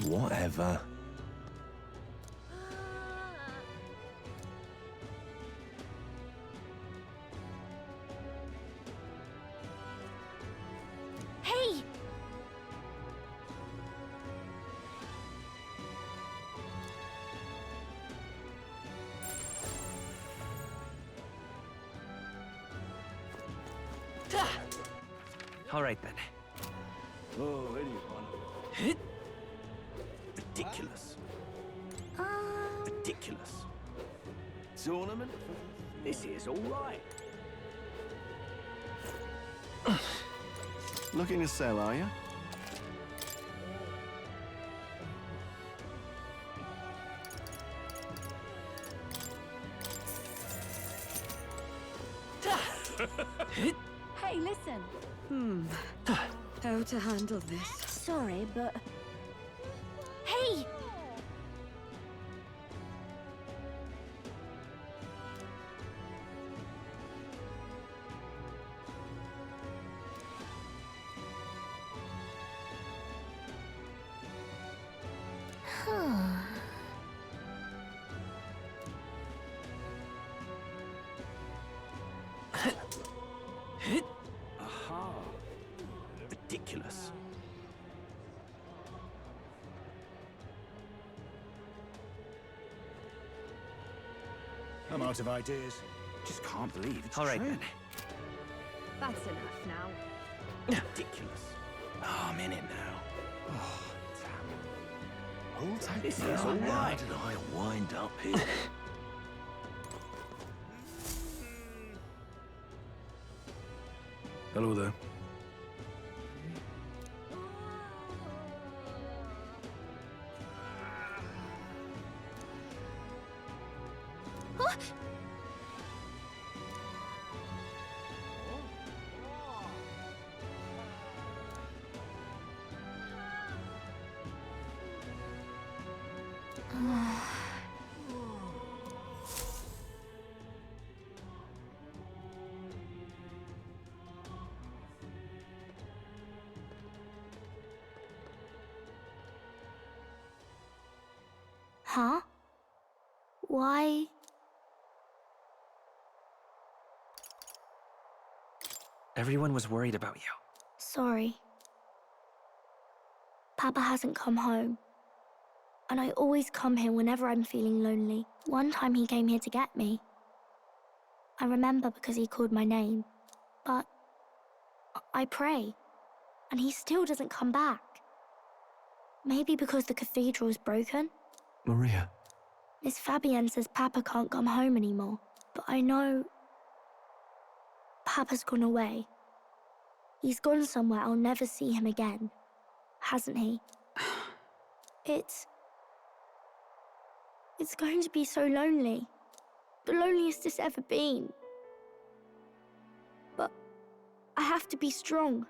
Whatever. Hey! All right then. Oh, anyone. Ridiculous. Ridiculous. Tournament? This is all right. Looking to sell, are you? Hey, listen. How to handle this? Sorry, but... Hey! Aha. Ridiculous. I'm out of ideas. Just can't believe it's All right true. then. That's enough now. Ridiculous. Oh, I'm in it now. Oh, damn. Hold tight. This is all right. How did I wind up here? Hello there. Huh? Why? Everyone was worried about you. Sorry. Papa hasn't come home. And I always come here whenever I'm feeling lonely. One time he came here to get me. I remember because he called my name. But I pray, and he still doesn't come back. Maybe because the cathedral's broken? Maria. Miss Fabienne says Papa can't come home anymore. But I know... Papa's gone away. He's gone somewhere I'll never see him again. Hasn't he? It's going to be so lonely. The loneliest it's ever been. But I have to be strong,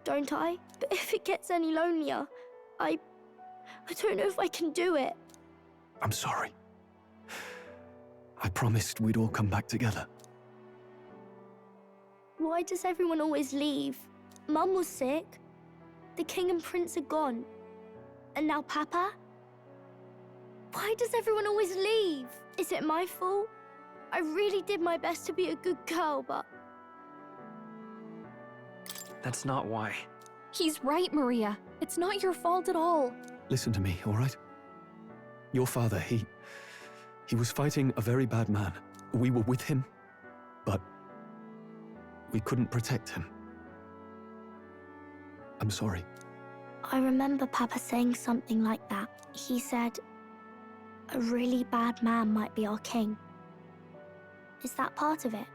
don't I? But if it gets any lonelier, I don't know if I can do it. I'm sorry. I promised we'd all come back together. Why does everyone always leave? Mum was sick. The king and prince are gone. And now Papa? Why does everyone always leave? Is it my fault? I really did my best to be a good girl, but... That's not why. He's right, Maria. It's not your fault at all. Listen to me, all right? Your father, he was fighting a very bad man. We were with him, but we couldn't protect him. I'm sorry. I remember Papa saying something like that. He said, a really bad man might be our king. Is that part of it?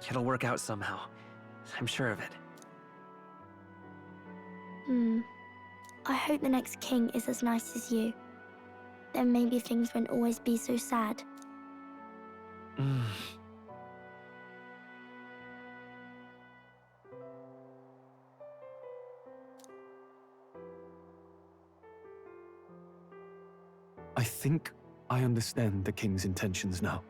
It'll work out somehow. I'm sure of it. I hope the next king is as nice as you. Then maybe things won't always be so sad. I think I understand the king's intentions now.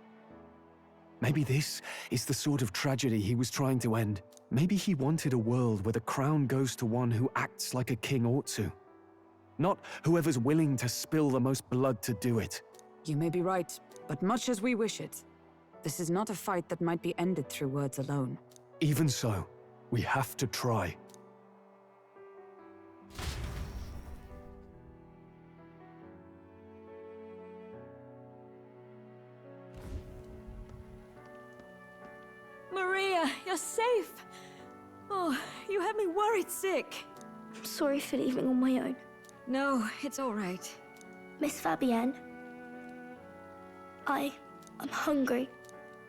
Maybe this is the sort of tragedy he was trying to end. Maybe he wanted a world where the crown goes to one who acts like a king ought to. Not whoever's willing to spill the most blood to do it. You may be right, but much as we wish it, this is not a fight that might be ended through words alone. Even so, we have to try. Maria, you're safe! Oh, you had me worried sick. I'm sorry for leaving on my own. No, it's all right. Miss Fabienne, I'm hungry.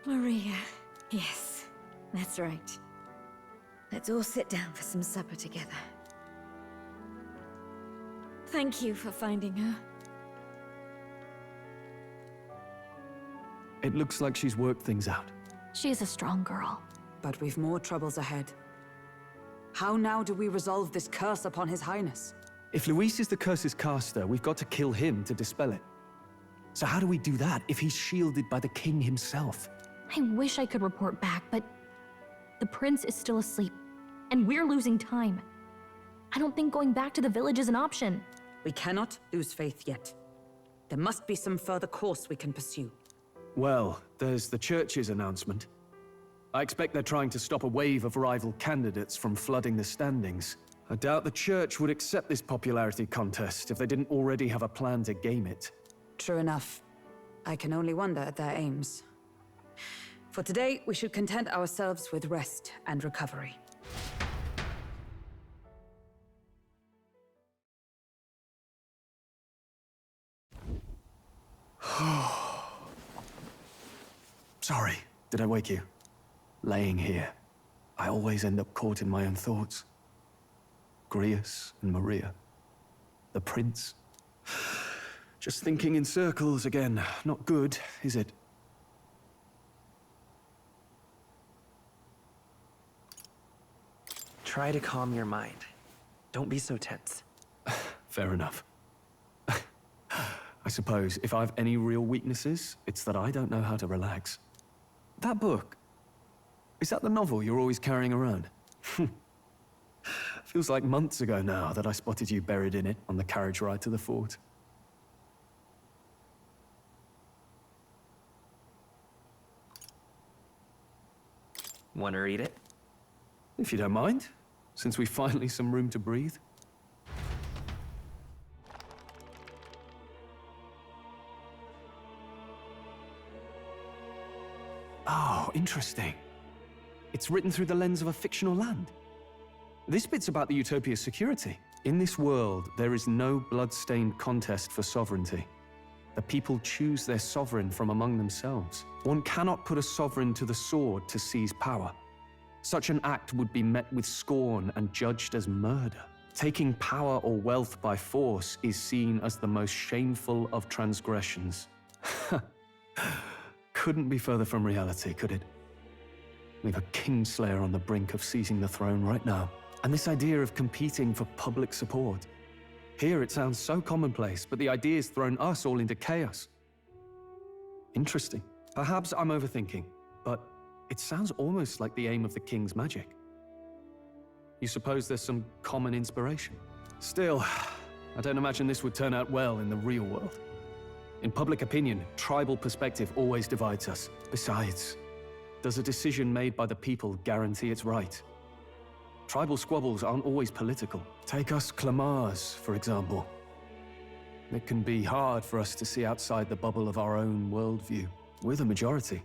Maria, yes, that's right. Let's all sit down for some supper together. Thank you for finding her. It looks like she's worked things out. She's a strong girl. But we've more troubles ahead. How now do we resolve this curse upon His Highness? If Luis is the curse's caster, we've got to kill him to dispel it. So how do we do that if he's shielded by the king himself? I wish I could report back, but the prince is still asleep, and we're losing time. I don't think going back to the village is an option. We cannot lose faith yet. There must be some further course we can pursue. Well, there's the church's announcement. I expect they're trying to stop a wave of rival candidates from flooding the standings. I doubt the church would accept this popularity contest if they didn't already have a plan to game it. True enough. I can only wonder at their aims. For today, we should content ourselves with rest and recovery. Sorry, did I wake you? Laying here, I always end up caught in my own thoughts. Grius and Maria. The prince. Just thinking in circles again. Not good, is it? Try to calm your mind. Don't be so tense. Fair enough. I suppose if I've any real weaknesses, it's that I don't know how to relax. That book, is that the novel you're always carrying around? Feels like months ago now that I spotted you buried in it on the carriage ride to the fort. Want to read it? If you don't mind, since we've finally some room to breathe. Oh, interesting. It's written through the lens of a fictional land. This bit's about the Utopia's security. In this world, there is no blood-stained contest for sovereignty. The people choose their sovereign from among themselves. One cannot put a sovereign to the sword to seize power. Such an act would be met with scorn and judged as murder. Taking power or wealth by force is seen as the most shameful of transgressions. Couldn't be further from reality, could it? We've a kingslayer on the brink of seizing the throne right now. And this idea of competing for public support. Here it sounds so commonplace, but the idea's thrown us all into chaos. Interesting. Perhaps I'm overthinking, but it sounds almost like the aim of the king's magic. You suppose there's some common inspiration? Still, I don't imagine this would turn out well in the real world. In public opinion, tribal perspective always divides us. Besides, does a decision made by the people guarantee it's right? Tribal squabbles aren't always political. Take us Clamars, for example. It can be hard for us to see outside the bubble of our own worldview. We're the majority,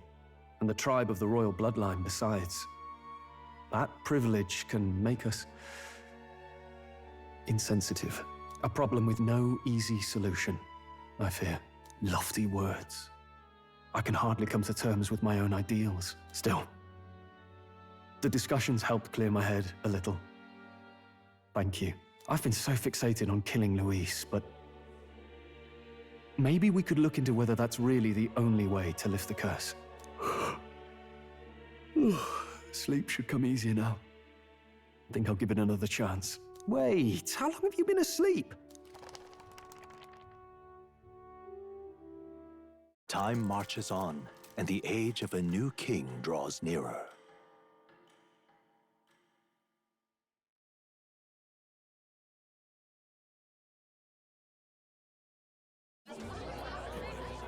and the tribe of the royal bloodline besides. That privilege can make us insensitive. A problem with no easy solution, I fear. Lofty words. I can hardly come to terms with my own ideals. Still, the discussions helped clear my head a little. Thank you. I've been so fixated on killing Luis, but maybe we could look into whether that's really the only way to lift the curse. Sleep should come easier now. I think I'll give it another chance. Wait, how long have you been asleep? Time marches on, and the age of a new king draws nearer.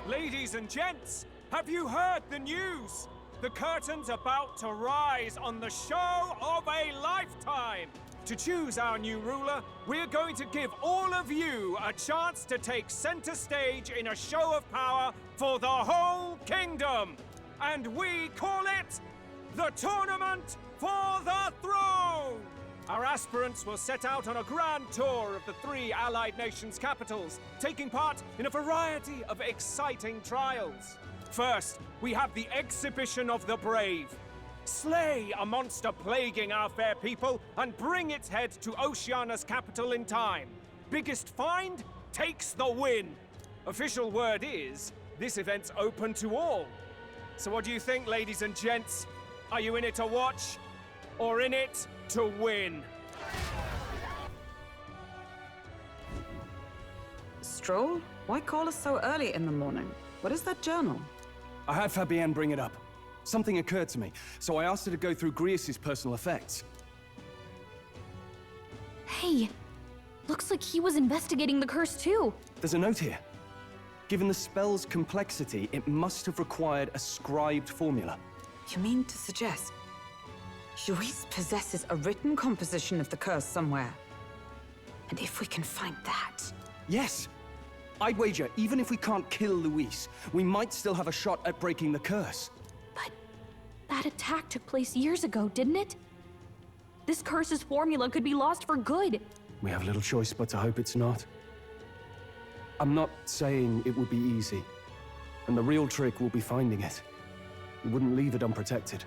Ladies and gents, have you heard the news? The curtain's about to rise on the show of a lifetime. To choose our new ruler, we're going to give all of you a chance to take center stage in a show of power for the whole kingdom. And we call it the Tournament for the Throne! Our aspirants will set out on a grand tour of the 3 allied nations' capitals, taking part in a variety of exciting trials. First, we have the Exhibition of the Brave. Slay a monster plaguing our fair people and bring its head to Oceania's capital in time. Biggest find takes the win. Official word is, this event's open to all. So what do you think, ladies and gents? Are you in it to watch, or in it to win? Stroll? Why call us so early in the morning? What is that journal? I had Fabienne bring it up. Something occurred to me, so I asked her to go through Grius' personal effects. Hey, looks like he was investigating the curse too. There's a note here. Given the spell's complexity, it must have required a scribed formula. You mean to suggest Luis possesses a written composition of the curse somewhere? And if we can find that... Yes! I'd wager, even if we can't kill Luis, we might still have a shot at breaking the curse. But that attack took place years ago, didn't it? This curse's formula could be lost for good. We have little choice but to hope it's not. I'm not saying it would be easy. And the real trick will be finding it. We wouldn't leave it unprotected.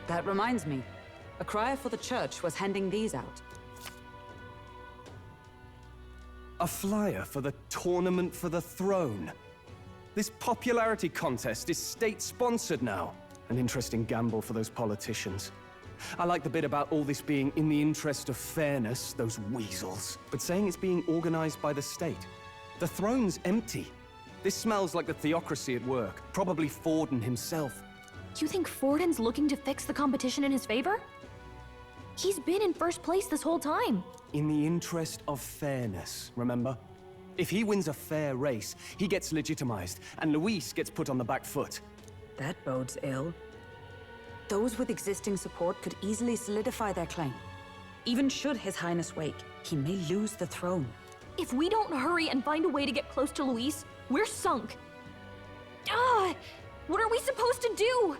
That reminds me. A crier for the church was handing these out. A flyer for the Tournament for the Throne. This popularity contest is state-sponsored now. An interesting gamble for those politicians. I like the bit about all this being in the interest of fairness, those weasels. But saying it's being organized by the state. The throne's empty. This smells like the theocracy at work. Probably Forden himself. You think Forden's looking to fix the competition in his favor? He's been in first place this whole time. In the interest of fairness, remember? If he wins a fair race, he gets legitimized, and Luis gets put on the back foot. That bodes ill. Those with existing support could easily solidify their claim. Even should His Highness wake, he may lose the throne. If we don't hurry and find a way to get close to Luis, we're sunk. What are we supposed to do?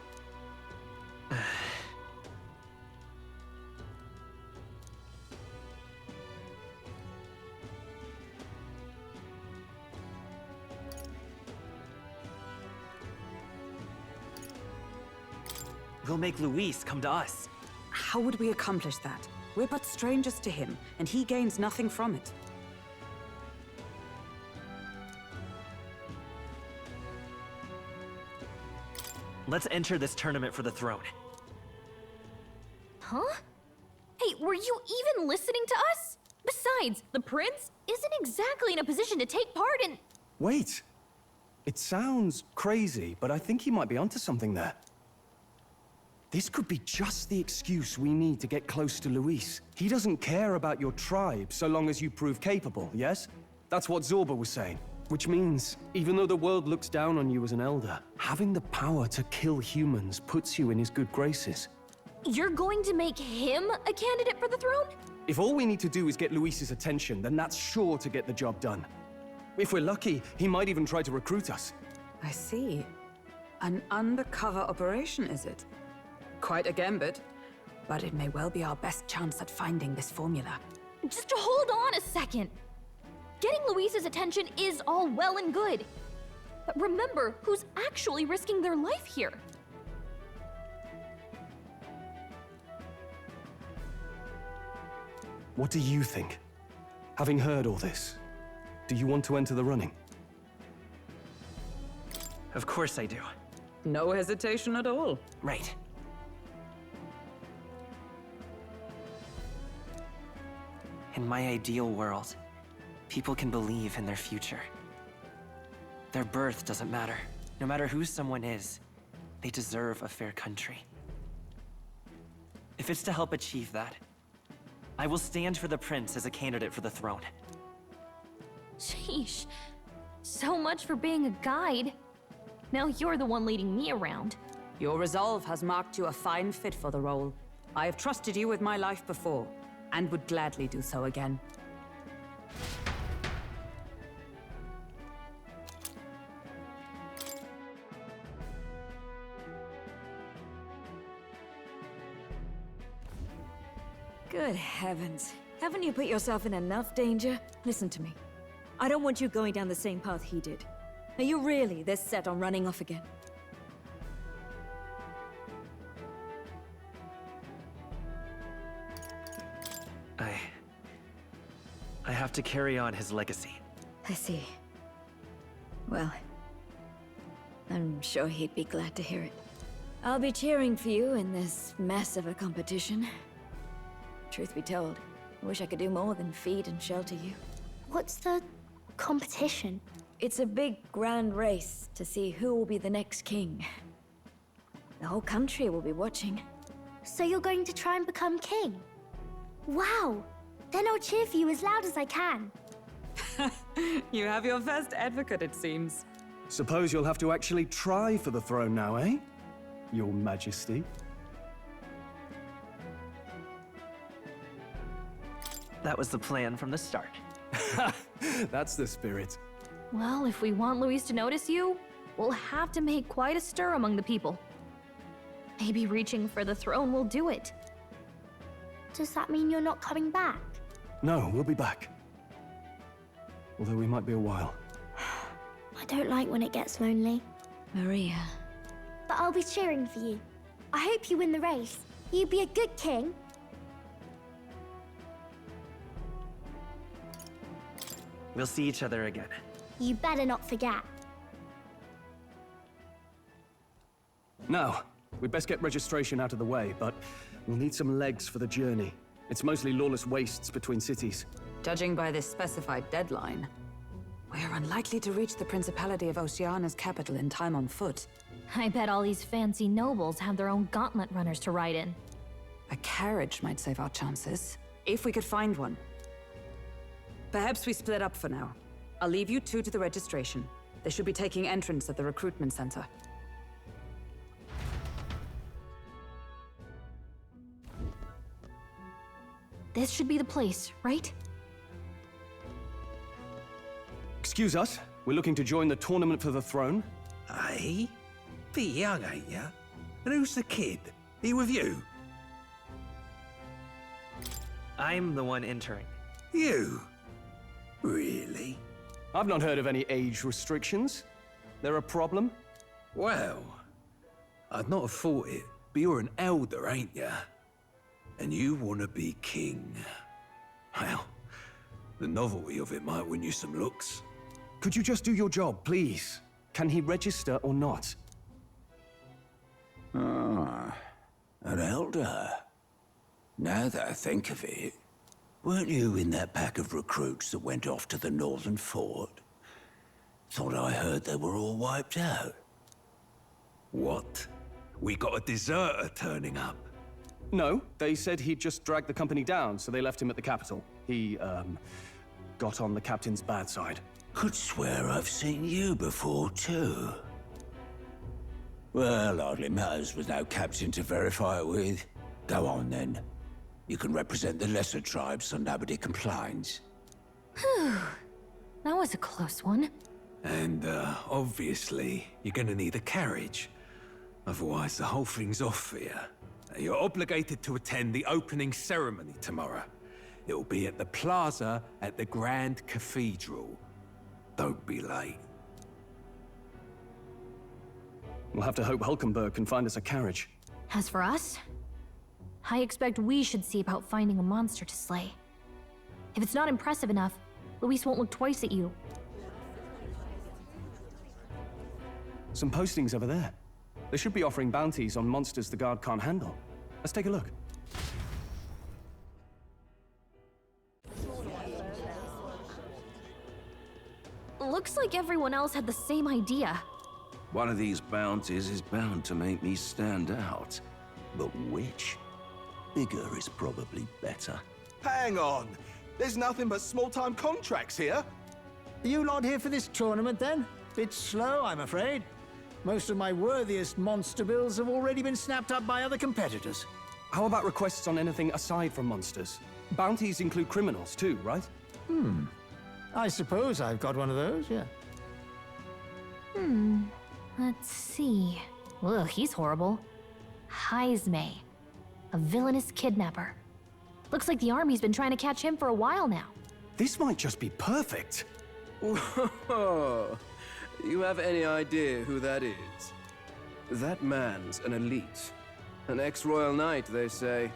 We'll make Luis come to us. How would we accomplish that? We're but strangers to him, and he gains nothing from it. Let's enter this tournament for the throne. Huh? Hey, were you even listening to us? Besides, the prince isn't exactly in a position to take part in... Wait. It sounds crazy, but I think he might be onto something there. This could be just the excuse we need to get close to Luis. He doesn't care about your tribe so long as you prove capable, yes? That's what Zorba was saying. Which means, even though the world looks down on you as an elder, having the power to kill humans puts you in his good graces. You're going to make him a candidate for the throne? If all we need to do is get Luis's attention, then that's sure to get the job done. If we're lucky, he might even try to recruit us. I see. An undercover operation, is it? Quite a gambit, but it may well be our best chance at finding this formula. Just hold on a second. Getting Luis's attention is all well and good. But remember who's actually risking their life here. What do you think? Having heard all this, do you want to enter the running? Of course I do. No hesitation at all. Right. In my ideal world, people can believe in their future. Their birth doesn't matter. No matter who someone is, they deserve a fair country. If it's to help achieve that, I will stand for the prince as a candidate for the throne. Sheesh. So much for being a guide. Now you're the one leading me around. Your resolve has marked you a fine fit for the role. I have trusted you with my life before, and would gladly do so again. Good heavens. Haven't you put yourself in enough danger? Listen to me. I don't want you going down the same path he did. Are you really this set on running off again? I have to carry on his legacy. I see. Well, I'm sure he'd be glad to hear it. I'll be cheering for you in this mess of a competition. Truth be told, I wish I could do more than feed and shelter you. What's the competition? It's a big, grand race to see who will be the next king. The whole country will be watching. So you're going to try and become king? Wow! Then I'll cheer for you as loud as I can. You have your first advocate, it seems. Suppose you'll have to actually try for the throne now, eh? Your Majesty. That was the plan from the start. That's the spirit. Well, if we want Luis to notice you, we'll have to make quite a stir among the people. Maybe reaching for the throne will do it. Does that mean you're not coming back? No, we'll be back. Although we might be a while. I don't like when it gets lonely. Maria. But I'll be cheering for you. I hope you win the race. You'd be a good king. We'll see each other again. You better not forget. Now, we'd best get registration out of the way, but we'll need some legs for the journey. It's mostly lawless wastes between cities. Judging by this specified deadline, we're unlikely to reach the Principality of Oceana's capital in time on foot. I bet all these fancy nobles have their own gauntlet runners to ride in. A carriage might save our chances, if we could find one. Perhaps we split up for now. I'll leave you two to the registration. They should be taking entrance at the recruitment center. This should be the place, right? Excuse us, we're looking to join the tournament for the throne. Aye? Bit young, ain't ya? And who's the kid? He with you? I'm the one entering. You? Really? I've not heard of any age restrictions. There a problem? Well, I'd not have thought it, but you're an elder, ain't ya? And you want to be king. Well, the novelty of it might win you some looks. Could you just do your job, please? Can he register or not? Ah, an elder. Now that I think of it, weren't you in that pack of recruits that went off to the northern fort? Thought I heard they were all wiped out. What? We got a deserter turning up? No, they said he'd just dragged the company down, so they left him at the capital. He, got on the captain's bad side. Could swear I've seen you before, too. Well, hardly matters with no captain to verify it with. Go on, then. You can represent the lesser tribes so nobody complains. Whew. That was a close one. And, obviously, you're gonna need a carriage. Otherwise, the whole thing's off for you. You're obligated to attend the opening ceremony tomorrow. It'll be at the plaza at the Grand Cathedral. Don't be late. We'll have to hope Hulkenberg can find us a carriage. As for us, I expect we should see about finding a monster to slay. If it's not impressive enough, Luis won't look twice at you. Some postings over there. They should be offering bounties on monsters the guard can't handle. Let's take a look. Looks like everyone else had the same idea. One of these bounties is bound to make me stand out. But which? Bigger is probably better. Hang on! There's nothing but small-time contracts here! Are you lot here for this tournament, then? Bit slow, I'm afraid. Most of my worthiest monster bills have already been snapped up by other competitors. How about requests on anything aside from monsters? Bounties include criminals too, right? I suppose I've got one of those, yeah. Let's see. Ugh, he's horrible. Heisme, a villainous kidnapper. Looks like the army's been trying to catch him for a while now. This might just be perfect. Whoa. You have any idea who that is? That man's an elite. An ex-royal knight, they say.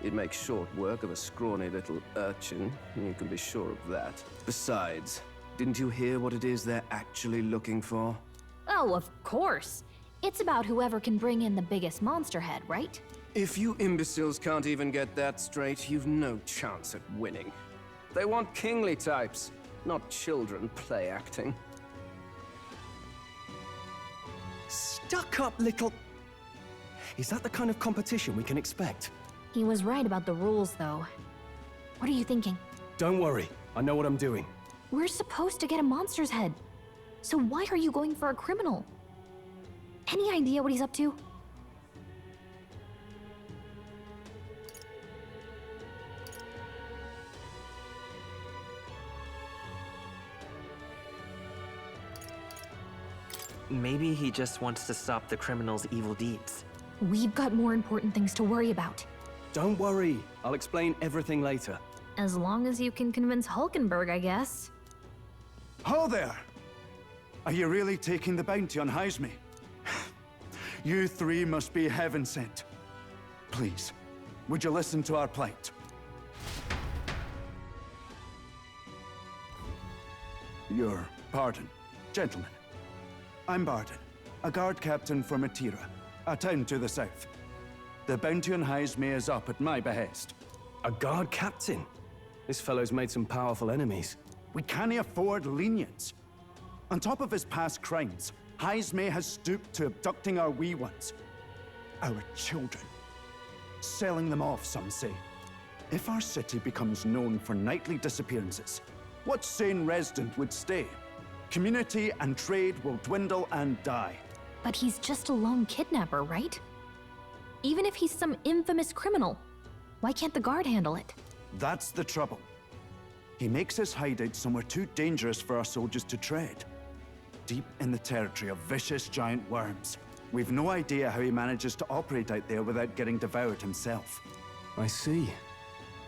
He'd make short work of a scrawny little urchin, you can be sure of that. Besides, didn't you hear what it is they're actually looking for? Oh, of course. It's about whoever can bring in the biggest monster head, right? If you imbeciles can't even get that straight, you've no chance at winning. They want kingly types, not children play acting. Stuck-up little... Is that the kind of competition we can expect? He was right about the rules, though. What are you thinking? Don't worry, I know what I'm doing. We're supposed to get a monster's head. So why are you going for a criminal? Any idea what he's up to? Maybe he just wants to stop the criminal's evil deeds. We've got more important things to worry about. Don't worry, I'll explain everything later. As long as you can convince Hulkenberg, I guess. Ho there! Are you really taking the bounty on Heisme? You three must be heaven sent. Please, would you listen to our plight? Your pardon, gentlemen. I'm Barden, a guard captain for Matira, a town to the south. The bounty on Heisme is up at my behest. A guard captain? This fellow's made some powerful enemies. We can't afford lenience. On top of his past crimes, Heisme has stooped to abducting our wee ones. Our children. Selling them off, some say. If our city becomes known for nightly disappearances, what sane resident would stay? Community and trade will dwindle and die. But he's just a lone kidnapper, right? Even if he's some infamous criminal, why can't the guard handle it? That's the trouble. He makes his hideout somewhere too dangerous for our soldiers to tread. Deep in the territory of vicious giant worms. We've no idea how he manages to operate out there without getting devoured himself. I see.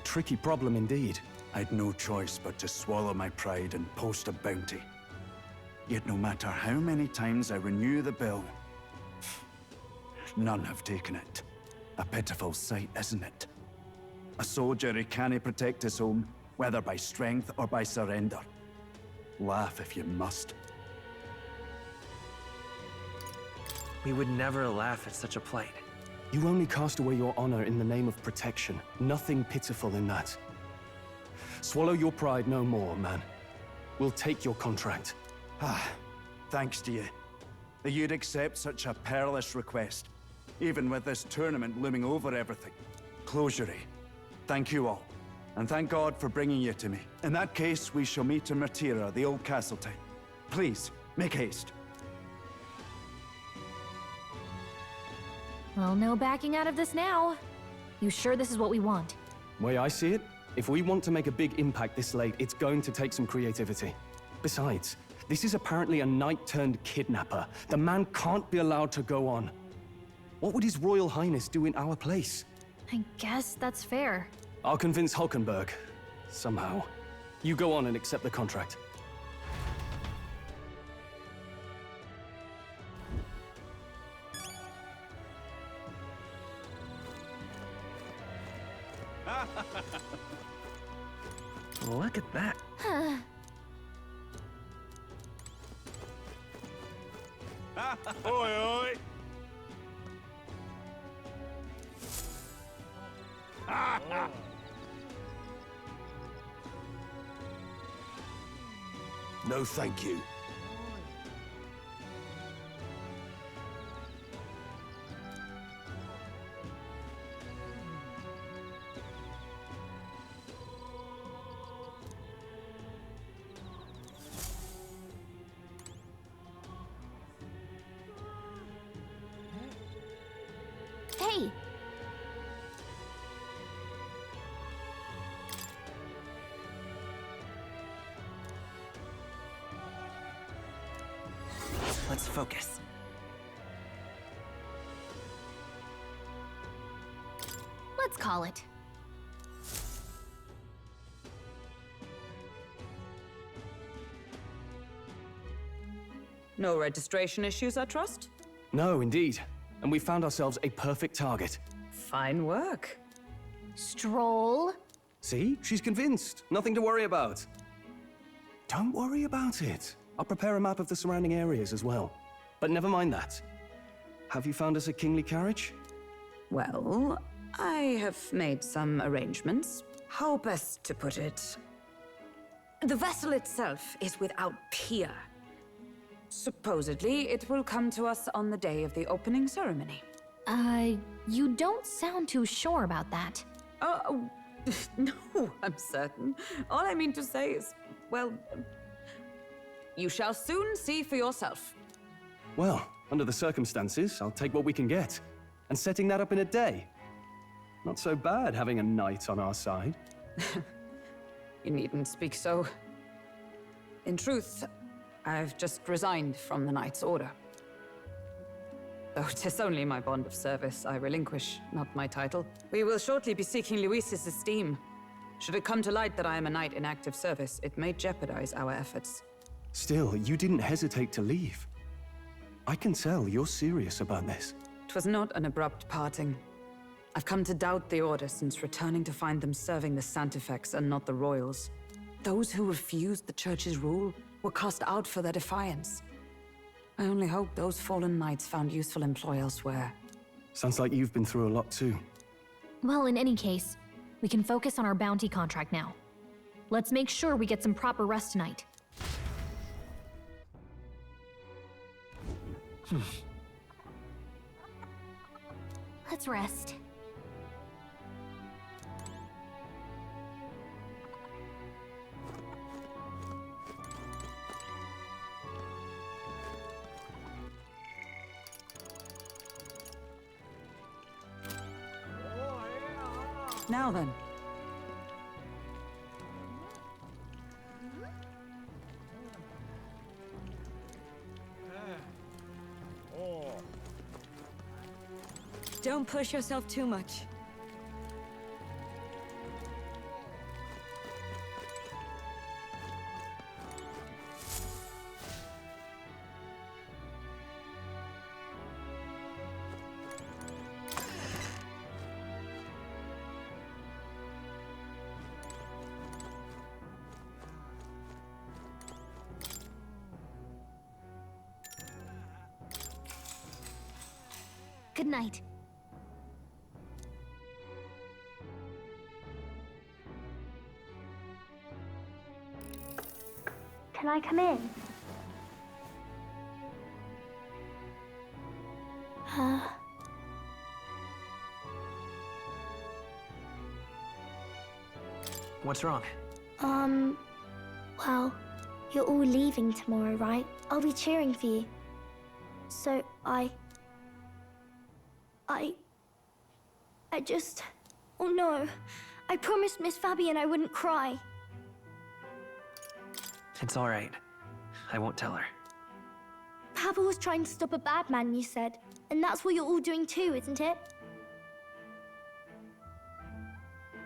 Tricky problem indeed. I'd no choice but to swallow my pride and post a bounty. Yet no matter how many times I renew the bill, none have taken it. A pitiful sight, isn't it? A soldier who can't protect his home, whether by strength or by surrender. Laugh if you must. We would never laugh at such a plight. You only cast away your honor in the name of protection. Nothing pitiful in that. Swallow your pride no more, man. We'll take your contract. Thanks to you. That you'd accept such a perilous request, even with this tournament looming over everything. Closure. Thank you all, and thank God for bringing you to me. In that case, we shall meet in Matira, the old castle town. Please, make haste. Well, no backing out of this now. You sure this is what we want? Way I see it, if we want to make a big impact this late, it's going to take some creativity. Besides, this is apparently a knight-turned-kidnapper. The man can't be allowed to go on. What would His Royal Highness do in our place? I guess that's fair. I'll convince Hulkenberg. Somehow. You go on and accept the contract. Look at that. Oi, oi! No thank you. Hey! Let's focus. Let's call it. No registration issues, I trust? No, indeed. And we found ourselves a perfect target. Fine work. Stroll. See? She's convinced. Nothing to worry about. Don't worry about it. I'll prepare a map of the surrounding areas as well. But never mind that. Have you found us a kingly carriage? Well, I have made some arrangements. How best to put it? The vessel itself is without peer. Supposedly, it will come to us on the day of the opening ceremony. You don't sound too sure about that. Oh, no, I'm certain. All I mean to say is, well, you shall soon see for yourself. Well, under the circumstances, I'll take what we can get. And setting that up in a day. Not so bad having a knight on our side. You needn't speak so. In truth, I've just resigned from the Knight's Order. Though 'tis only my bond of service I relinquish, not my title. We will shortly be seeking Luis's esteem. Should it come to light that I am a knight in active service, it may jeopardize our efforts. Still, you didn't hesitate to leave. I can tell you're serious about this. 'Twas not an abrupt parting. I've come to doubt the Order since returning to find them serving the Santifex and not the Royals. Those who refused the Church's rule were cast out for their defiance. I only hope those fallen knights found useful employ elsewhere. Sounds like you've been through a lot too. Well, in any case, we can focus on our bounty contract now. Let's make sure we get some proper rest tonight. Let's rest. Now then. Don't push yourself too much. Good night. Can I come in? What's wrong? Well, you're all leaving tomorrow, right? I'll be cheering for you. So I just... Oh no. I promised Miss Fabian I wouldn't cry. It's all right. I won't tell her. Papa was trying to stop a bad man, you said. And that's what you're all doing too, isn't it?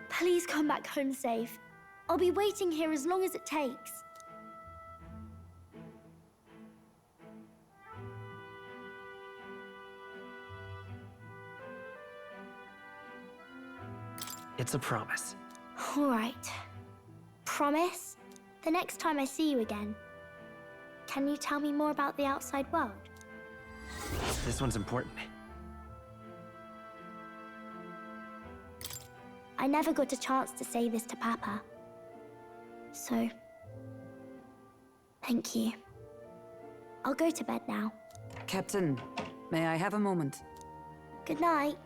Please come back home safe. I'll be waiting here as long as it takes. It's a promise. All right. Promise? The next time I see you again, can you tell me more about the outside world? This one's important. I never got a chance to say this to Papa. So, Thank you. I'll go to bed now. Captain, may I have a moment? Good night.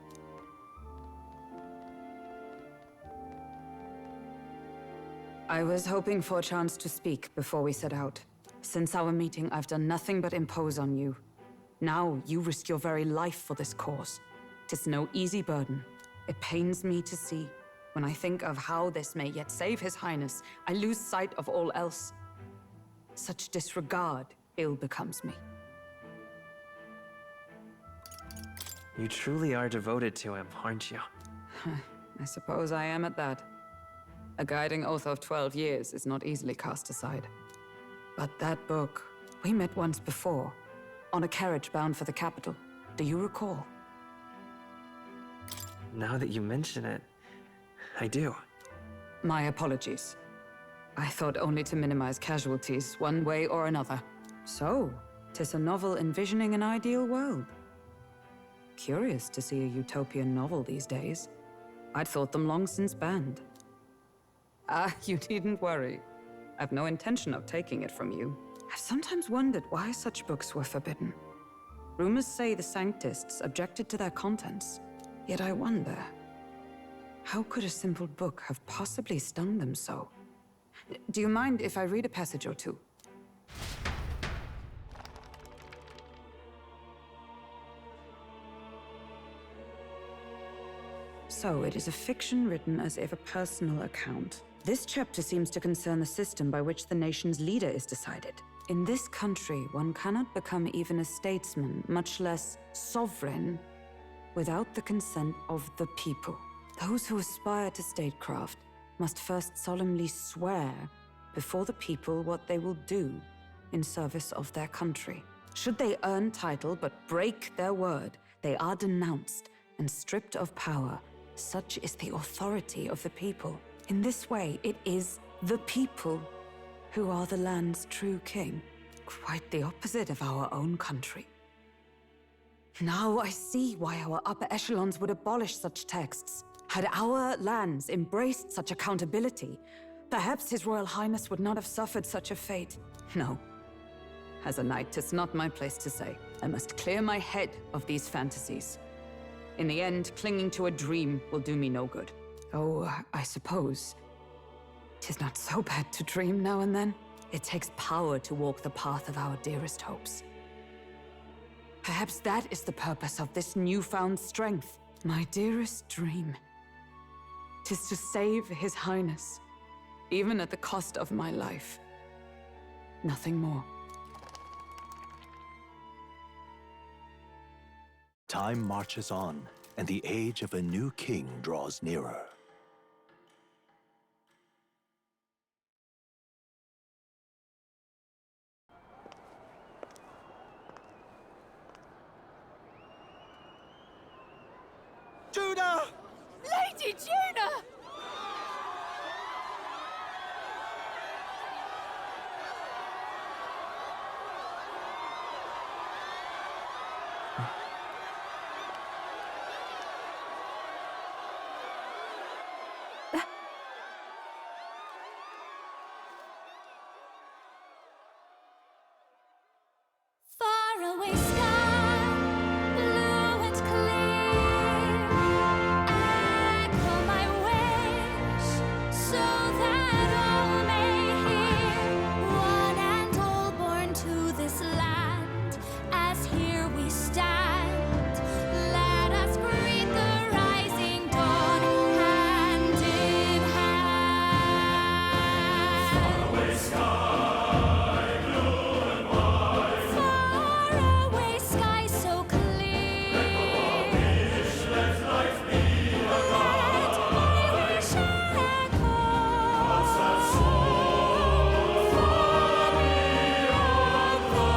I was hoping for a chance to speak before we set out. Since our meeting, I've done nothing but impose on you. Now, you risk your very life for this cause. 'Tis no easy burden. It pains me to see. When I think of how this may yet save His Highness, I lose sight of all else. Such disregard ill becomes me. You truly are devoted to him, aren't you? I suppose I am at that. A guiding oath of 12 years is not easily cast aside. But that book, we met once before, on a carriage bound for the capital. Do you recall? Now that you mention it, I do. My apologies. I thought only to minimize casualties, one way or another. So, 'tis a novel envisioning an ideal world. Curious to see a utopian novel these days. I'd thought them long since banned. Ah, you needn't worry. I've no intention of taking it from you. I've sometimes wondered why such books were forbidden. Rumors say the Sanctists objected to their contents. Yet I wonder, how could a simple book have possibly stung them so? Do you mind if I read a passage or two? So, it is a fiction written as if a personal account. This chapter seems to concern the system by which the nation's leader is decided. In this country, one cannot become even a statesman, much less sovereign, without the consent of the people. Those who aspire to statecraft must first solemnly swear before the people what they will do in service of their country. Should they earn title but break their word, they are denounced and stripped of power. Such is the authority of the people. In this way, it is the people who are the land's true king. Quite the opposite of our own country. Now I see why our upper echelons would abolish such texts. Had our lands embraced such accountability, perhaps His Royal Highness would not have suffered such a fate. No. As a knight, 'tis not my place to say. I must clear my head of these fantasies. In the end, clinging to a dream will do me no good. Oh, I suppose 'tis not so bad to dream now and then. It takes power to walk the path of our dearest hopes. Perhaps that is the purpose of this newfound strength. My dearest dream. 'Tis to save His Highness, even at the cost of my life. Nothing more. Time marches on, and the age of a new king draws nearer. Judah! Lady Juna! Faraway sky, blue and clear. Echo my wish, so that all may hear. One and all born to this land, as here we stand. Let us greet the rising dawn, hand in hand. Faraway sky so clear. Let my wish echo far beyond the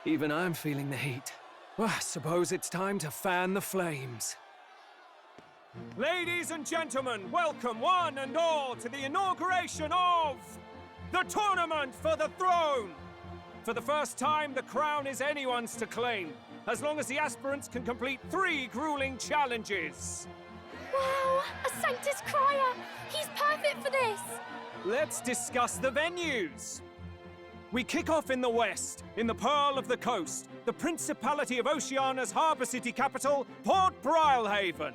Even I'm feeling the heat. Well, I suppose it's time to fan the flames. Ladies and gentlemen, welcome one and all to the inauguration of the Tournament for the Throne! For the first time, the crown is anyone's to claim, as long as the aspirants can complete 3 grueling challenges. Wow, a Sanctus Crier! He's perfect for this! Let's discuss the venues. We kick off in the west, in the Pearl of the Coast, the Principality of Oceania's harbour city capital, Port Brilehaven.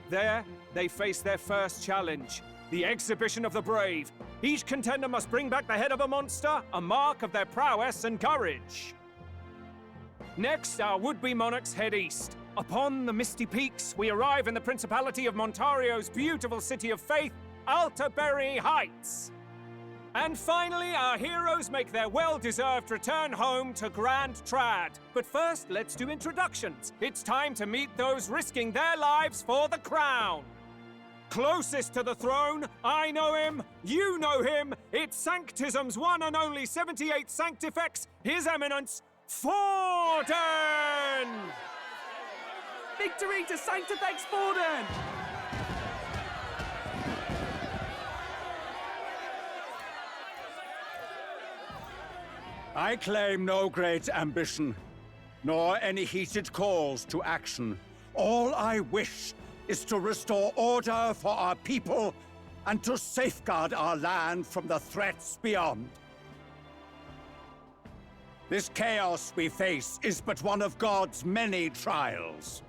There, they face their first challenge, the Exhibition of the Brave. Each contender must bring back the head of a monster, a mark of their prowess and courage. Next, our would-be monarchs head east. Upon the misty peaks, we arrive in the Principality of Montario's beautiful city of faith, Altaberry Heights. And finally, our heroes make their well-deserved return home to Grand Trad. But first, let's do introductions. It's time to meet those risking their lives for the crown. Closest to the throne, I know him, you know him. It's Sanctism's one and only 78th Sanctifex, His Eminence, Forden! Victory to Sanctifex Forden! I claim no great ambition, nor any heated calls to action. All I wish is to restore order for our people and to safeguard our land from the threats beyond. This chaos we face is but one of God's many trials.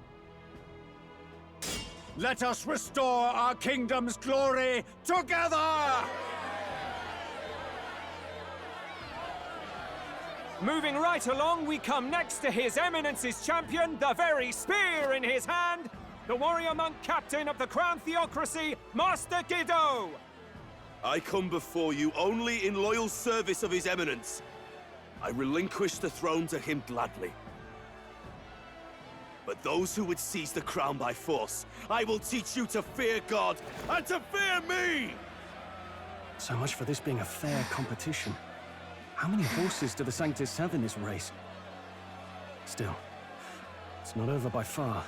Let us restore our kingdom's glory together! Moving right along, we come next to His Eminence's champion, the very spear in his hand, the warrior monk captain of the Crown Theocracy, Master Guido! I come before you only in loyal service of His Eminence. I relinquish the throne to him gladly. But those who would seize the crown by force, I will teach you to fear God and to fear me! So much for this being a fair competition. How many horses do the Sanctus have in this race? Still, it's not over by far.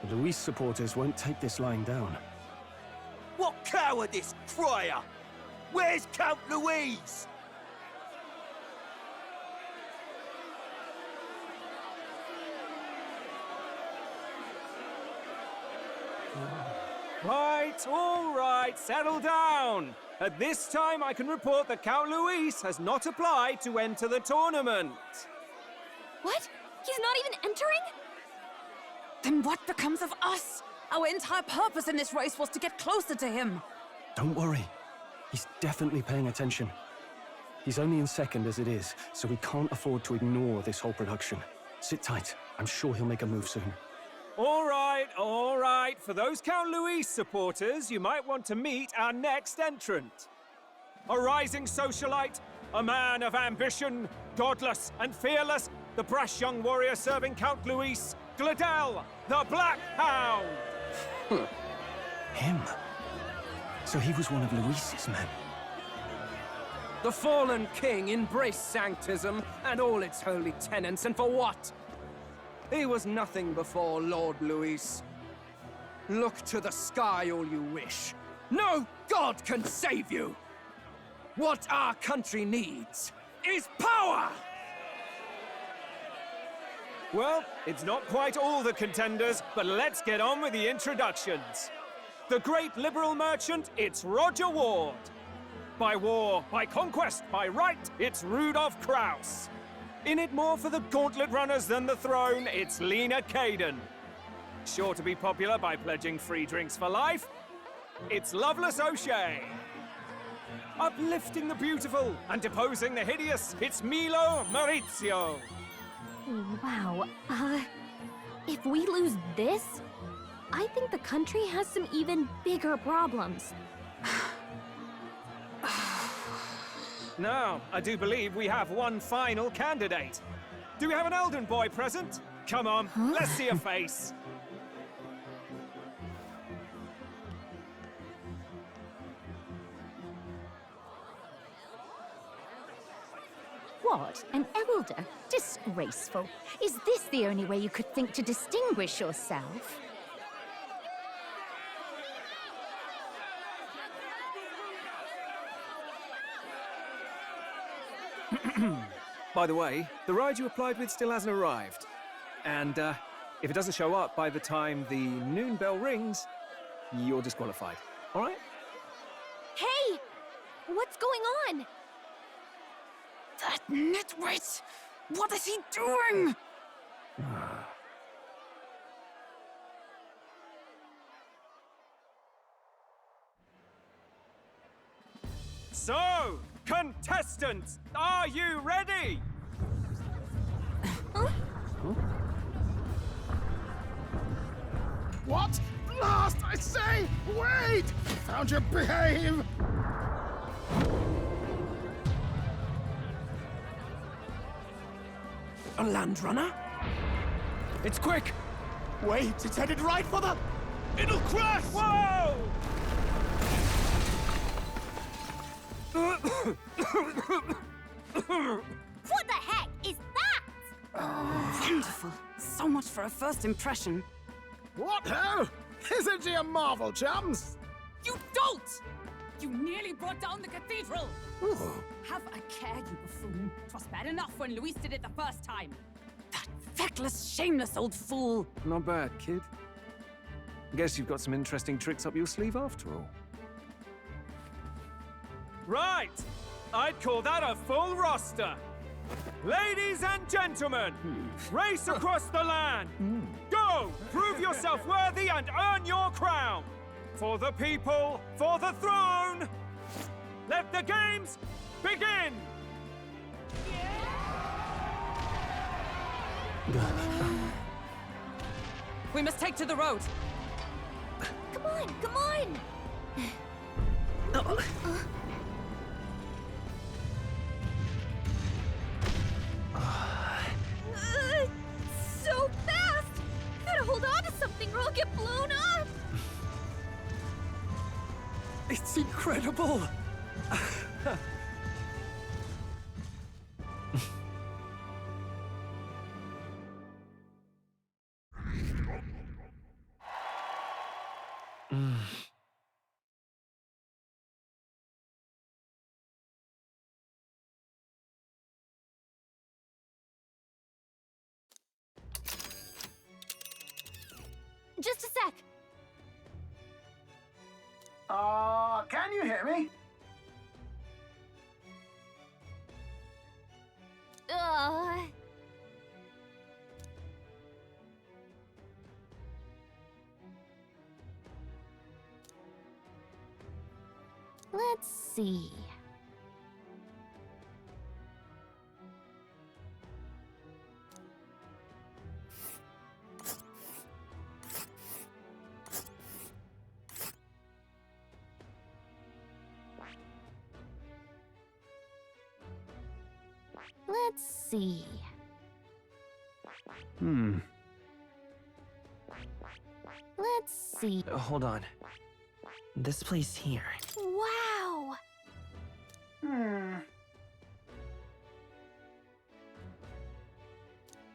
The Luis supporters won't take this lying down. What cowardice, Crier! Where's Count Louise? Right, all right, settle down. At this time, I can report that Count Luis has not applied to enter the tournament. What? He's not even entering? Then what becomes of us? Our entire purpose in this race was to get closer to him. Don't worry. He's definitely paying attention. He's only in second as it is, so we can't afford to ignore this whole production. Sit tight. I'm sure he'll make a move soon. All right. For those Count Luis supporters, you might want to meet our next entrant. A rising socialite, a man of ambition, godless and fearless, the brash young warrior serving Count Luis, Gladel, the Black Hound! Him? So he was one of Luis's men. The fallen king embraced Sanctism and all its holy tenets, and for what? He was nothing before Lord Luis. Look to the sky all you wish. No god can save you! What our country needs is power! Well, it's not quite all the contenders, but let's get on with the introductions. The great liberal merchant, it's Roger Ward. By war, by conquest, by right, it's Rudolph Kraus. In it more for the gauntlet runners than the throne, it's Lena Caden. Sure to be popular by pledging free drinks for life, it's Loveless O'Shea. Uplifting the beautiful and deposing the hideous, it's Milo Maurizio. Wow. If we lose this, I think the country has some even bigger problems. Now, I do believe we have one final candidate. Do we have an Elden boy present? Come on, let's see a face. What? An elder? Disgraceful. Is this the only way you could think to distinguish yourself? By the way, the ride you applied with still hasn't arrived. And if it doesn't show up by the time the noon bell rings, you're disqualified. All right? Hey! What's going on? That nitwit! What is he doing? So, contestants, are you ready? What? Last, I say! Wait! Found your behave! A land runner? It's quick! Wait, it's headed right for the... It'll crash! Whoa! What the heck is that? Wonderful. So much for a first impression. What ho? Isn't she a marvel, chums? You dolt! You nearly brought down the cathedral! Have a care, you buffoon. 'Twas bad enough when Luis did it the first time. That feckless, shameless old fool. Not bad, kid. Guess you've got some interesting tricks up your sleeve after all. Right! I'd call that a full roster. Ladies and gentlemen, race across the land. Go! Prove yourself worthy and earn your crown. For the people, for the throne. Let the games begin! We must take to the road. Come on, come on! So fast! Gotta hold on to something or I'll get blown up! It's incredible! Just a sec. Can you hear me? Let's see. Let's see. Let's see. Hold on. This place here. Wow!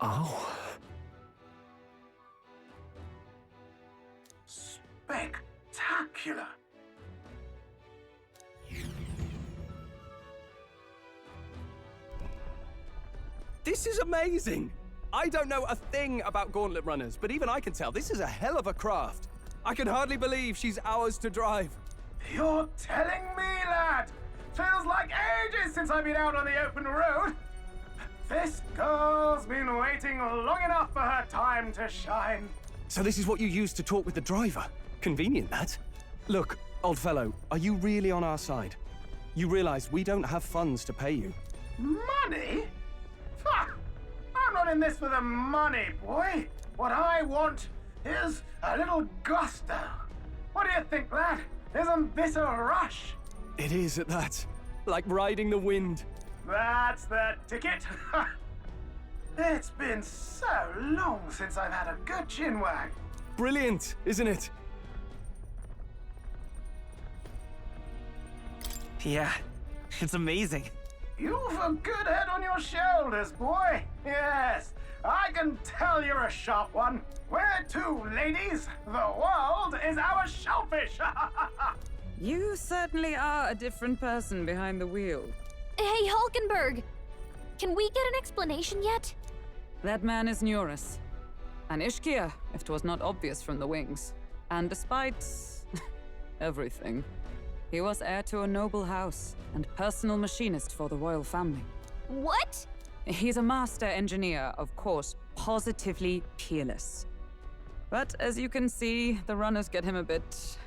Oh. Spectacular! This is amazing! I don't know a thing about gauntlet runners, but even I can tell this is a hell of a craft. I can hardly believe she's ours to drive. You're telling me, lad? Feels like ages since I've been out on the open road. This girl's been waiting long enough for her time to shine. So this is what you used to talk with the driver? Convenient, that. Look, old fellow, are you really on our side? You realize we don't have funds to pay you. Money? Ha! I'm not in this for the money, boy. What I want is a little gusto. What do you think, lad? Isn't this a rush? It is at that. Like riding the wind. That's the ticket. It's been so long since I've had a good chinwag. Brilliant, isn't it? Yeah, it's amazing. you've a good head on your shoulders, boy. Yes, I can tell you're a sharp one. Where to, ladies? The world is our shellfish. You certainly are a different person behind the wheel. Hey, Hulkenberg! Can we get an explanation yet? That man is Neurus. An Ishkia, if 'twas not obvious from the wings. And despite everything, he was heir to a noble house and personal machinist for the royal family. What? He's a master engineer, of course, positively peerless. But as you can see, the runners get him a bit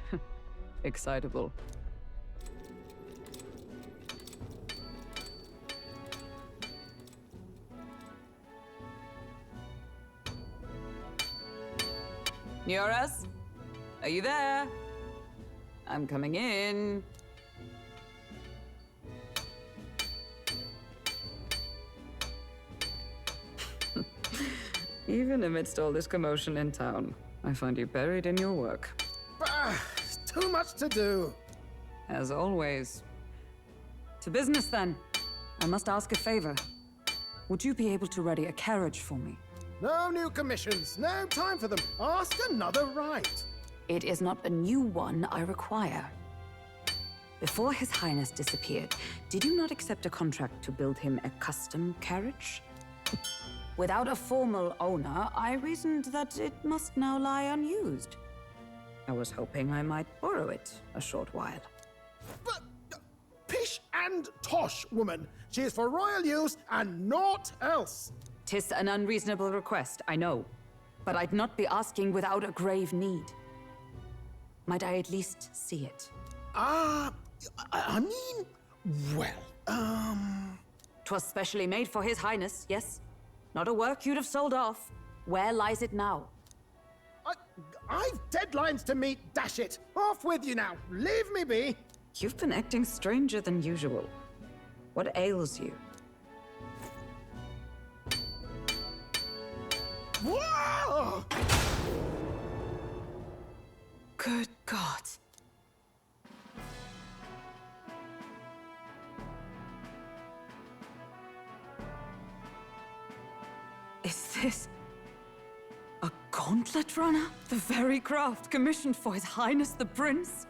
excitable. Neurus? Are you there? I'm coming in. Even amidst all this commotion in town, I find you buried in your work. Too much to do. As always. To business, then. I must ask a favor. Would you be able to ready a carriage for me? No new commissions, no time for them. Ask another right. It is not a new one I require. Before His Highness disappeared, did you not accept a contract to build him a custom carriage? Without a formal owner, I reasoned that it must now lie unused. I was hoping I might borrow it a short while. But pish and tosh, woman. She is for royal use and naught else. 'Tis an unreasonable request, I know. But I'd not be asking without a grave need. Might I at least see it? I mean, well, 'Twas specially made for His Highness, yes? Not a work you'd have sold off. Where lies it now? I've deadlines to meet, dash it. Off with you now. Leave me be. You've been acting stranger than usual. What ails you? Whoa! Good God. Is this a gauntlet runner? The very craft commissioned for His Highness the Prince?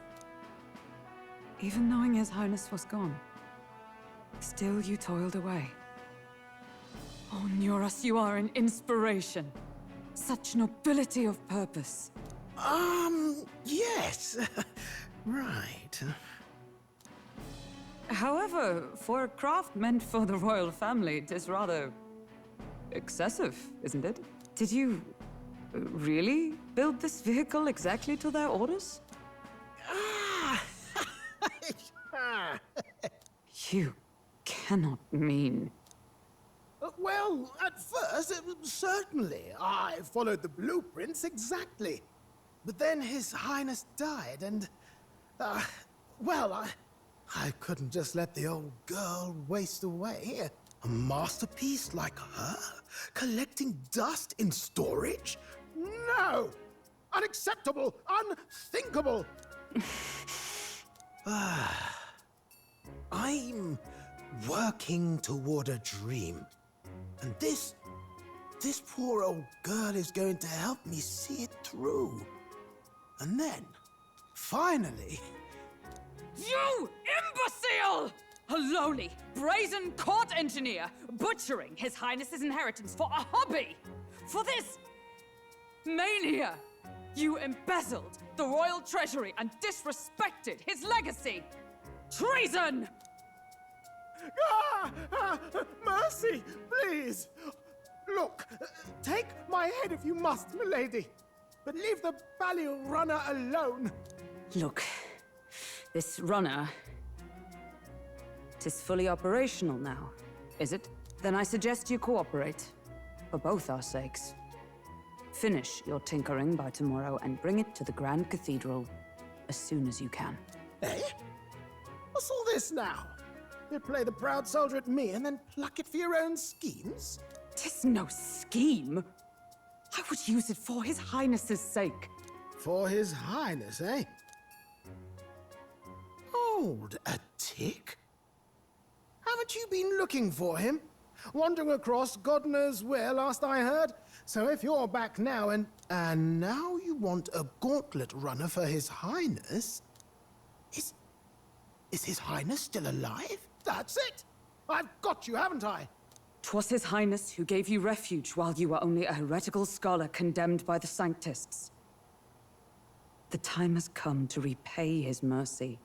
Even knowing His Highness was gone, still you toiled away. Oh, Neurus, you are an inspiration. Such nobility of purpose. Yes. Right. However, for a craft meant for the royal family, it is rather excessive, isn't it? Did you really build this vehicle exactly to their orders? You cannot mean... Well, at first, certainly. I followed the blueprints exactly. But then His Highness died, and... well, I couldn't just let the old girl waste away. A masterpiece like her? Collecting dust in storage? No! Unacceptable! Unthinkable! I'm working toward a dream. And this poor old girl is going to help me see it through. And then, finally... You imbecile! A lowly, brazen court engineer butchering His Highness's inheritance for a hobby! For this mania! You embezzled the royal treasury and disrespected his legacy! Treason! Mercy, please! Look, take my head if you must, milady. But leave the Balliol runner alone. Look, this runner... 'tis fully operational now, is it? Then I suggest you cooperate. For both our sakes. Finish your tinkering by tomorrow and bring it to the Grand Cathedral as soon as you can. Eh? What's all this now? You play the proud soldier at me and then pluck it for your own schemes? 'Tis no scheme. I would use it for His Highness's sake. For His Highness, eh? Hold a tick. Haven't Haven't you been looking for him? Wandering across God knows where, last I heard. So if you're back now and now you want a gauntlet runner for His Highness... Is His Highness still alive? That's it! I've got you, haven't I? 'Twas His Highness who gave you refuge while you were only a heretical scholar condemned by the Sanctists. The time has come to repay his mercy.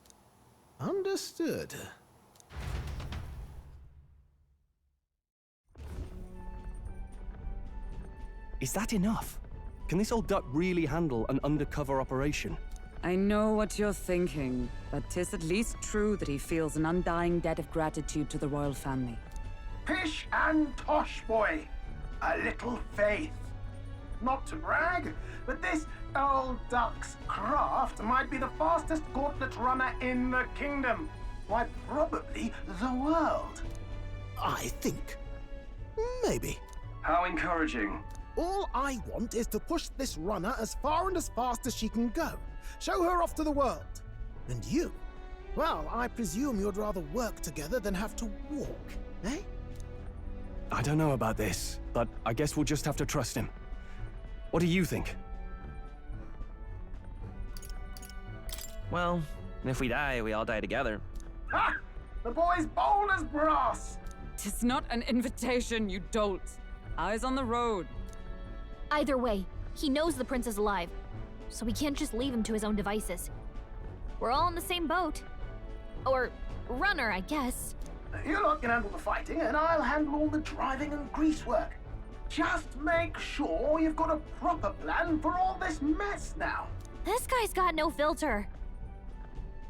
Understood. Is that enough? Can this old duck really handle an undercover operation? I know what you're thinking, but 'tis at least true that he feels an undying debt of gratitude to the royal family. Pish and tosh, boy. A little faith. Not to brag, but this old duck's craft might be the fastest gauntlet runner in the kingdom. Why, probably the world. I think. Maybe. How encouraging. All I want is to push this runner as far and as fast as she can go. Show her off to the world. And you? Well, I presume you'd rather work together than have to walk, eh? I don't know about this, but I guess we'll just have to trust him. What do you think? Well, if we die, we all die together. Ha! The boy's bold as brass. 'Tis not an invitation, you dolt. Eyes on the road. Either way, he knows the prince is alive, so we can't just leave him to his own devices. We're all in the same boat. Or runner, I guess. You lot can handle the fighting, and I'll handle all the driving and grease work. Just make sure you've got a proper plan for all this mess now. This guy's got no filter.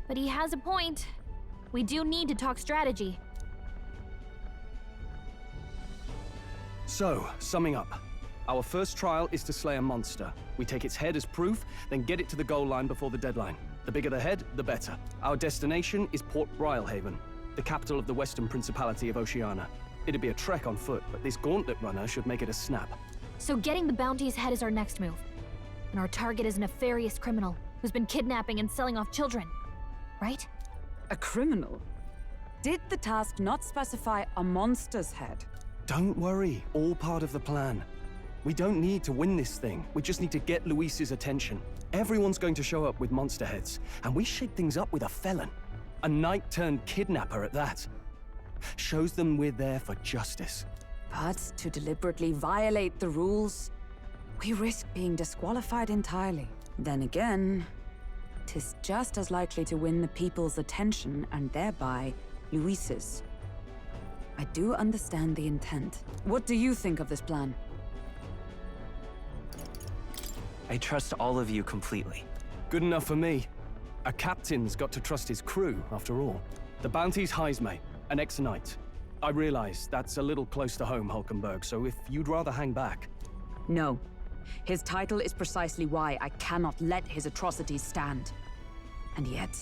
But he has a point. We do need to talk strategy. So, summing up. Our first trial is to slay a monster. We take its head as proof, then get it to the goal line before the deadline. The bigger the head, the better. Our destination is Port Brylehaven, the capital of the Western Principality of Oceania. It'd be a trek on foot, but this gauntlet runner should make it a snap. So getting the bounty's head is our next move. And our target is a nefarious criminal who's been kidnapping and selling off children. Right? A criminal? Did the task not specify a monster's head? Don't worry, all part of the plan. We don't need to win this thing. We just need to get Luis's attention. Everyone's going to show up with monster heads, and we shake things up with a felon. A knight-turned-kidnapper at that. Shows them we're there for justice. But to deliberately violate the rules, we risk being disqualified entirely. Then again, 'tis just as likely to win the people's attention and thereby Luis's. I do understand the intent. What do you think of this plan? I trust all of you completely. Good enough for me. A captain's got to trust his crew, after all. The bounty's Heisme, an ex-knight. I realize that's a little close to home, Hulkenberg, so if you'd rather hang back... No. His title is precisely why I cannot let his atrocities stand. And yet,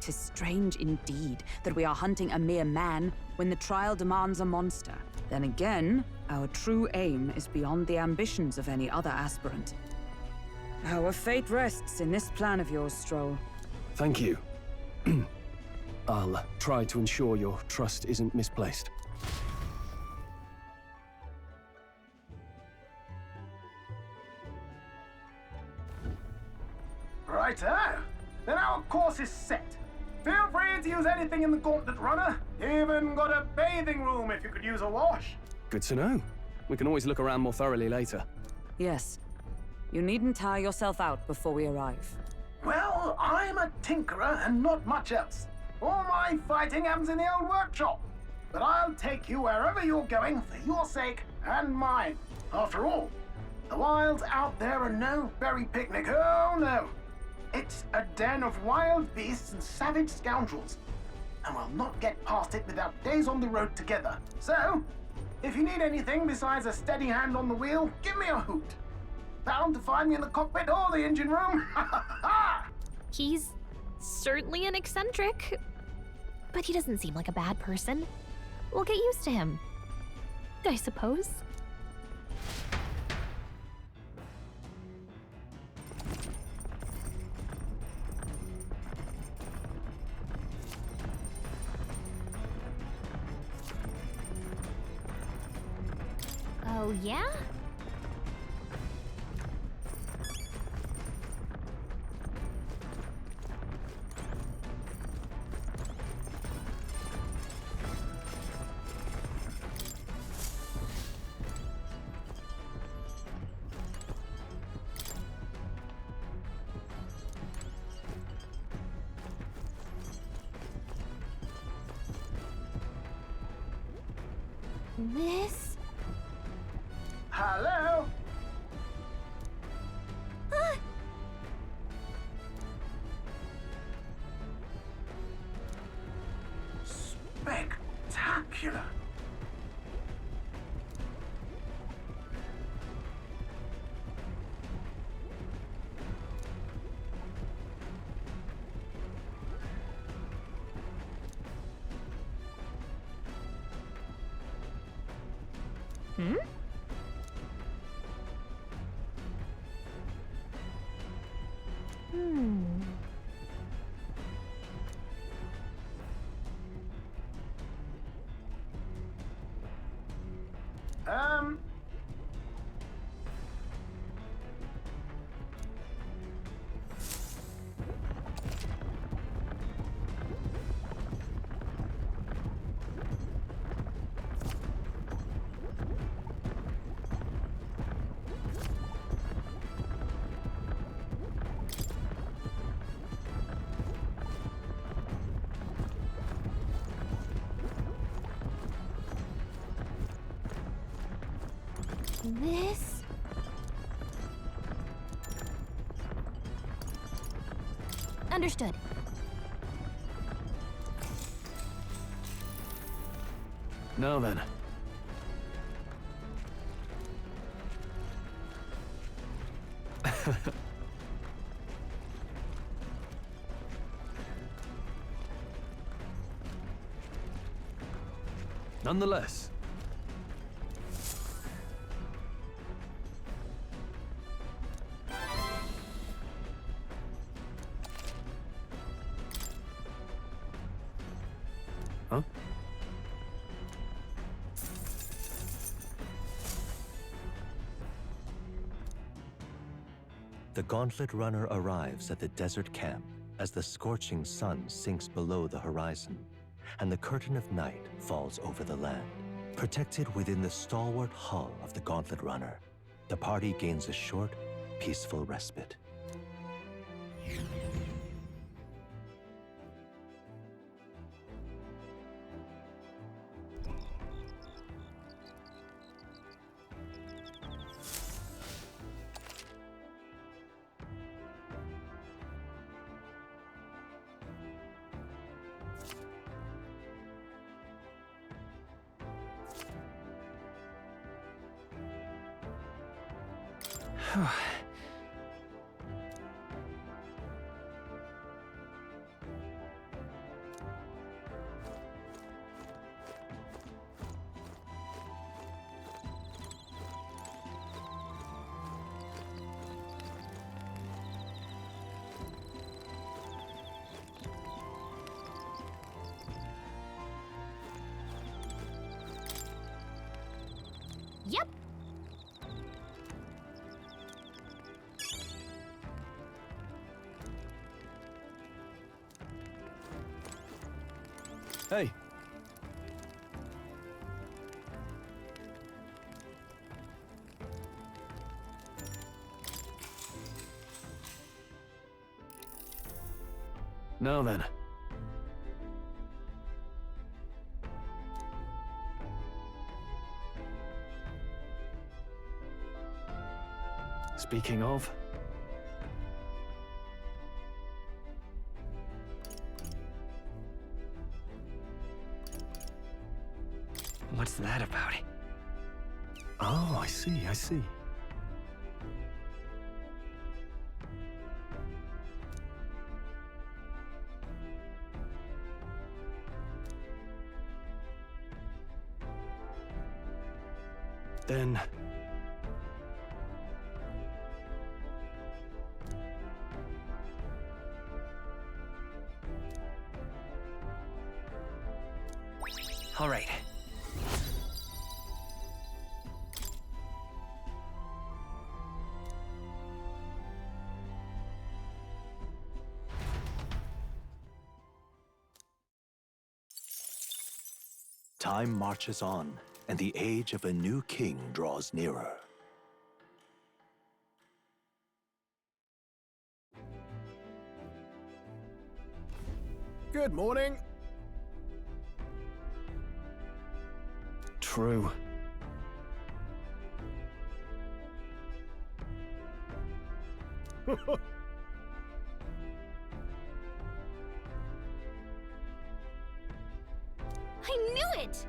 'tis strange indeed that we are hunting a mere man when the trial demands a monster. Then again, our true aim is beyond the ambitions of any other aspirant. Our fate rests in this plan of yours, Stroll. Thank you. I'll try to ensure your trust isn't misplaced. Righto. Then our course is set. Feel free to use anything in the gauntlet runner. Even got a bathing room if you could use a wash. Good to know. We can always look around more thoroughly later. Yes. You needn't tire yourself out before we arrive. Well, I'm a tinkerer and not much else. All my fighting happens in the old workshop. But I'll take you wherever you're going for your sake and mine. After all, the wilds out there are no berry picnic. Oh, no. It's a den of wild beasts and savage scoundrels. And we'll not get past it without days on the road together. So, if you need anything besides a steady hand on the wheel, give me a hoot. Bound to find me in the cockpit or the engine room. He's certainly an eccentric, but he doesn't seem like a bad person. We'll get used to him, I suppose. Oh, yeah? This? Hello? Spectacular. Hmm? Hmm. Um... This? Understood. Now then. Nonetheless. Huh? The Gauntlet Runner arrives at the desert camp as the scorching sun sinks below the horizon, and the curtain of night falls over the land. Protected within the stalwart hull of the Gauntlet Runner, the party gains a short, peaceful respite. Yep. Hey. Now then. Speaking of... What's that about? Oh, I see, I see. Then... All right. Time marches on, and the age of a new king draws nearer. Good morning. True. I knew it!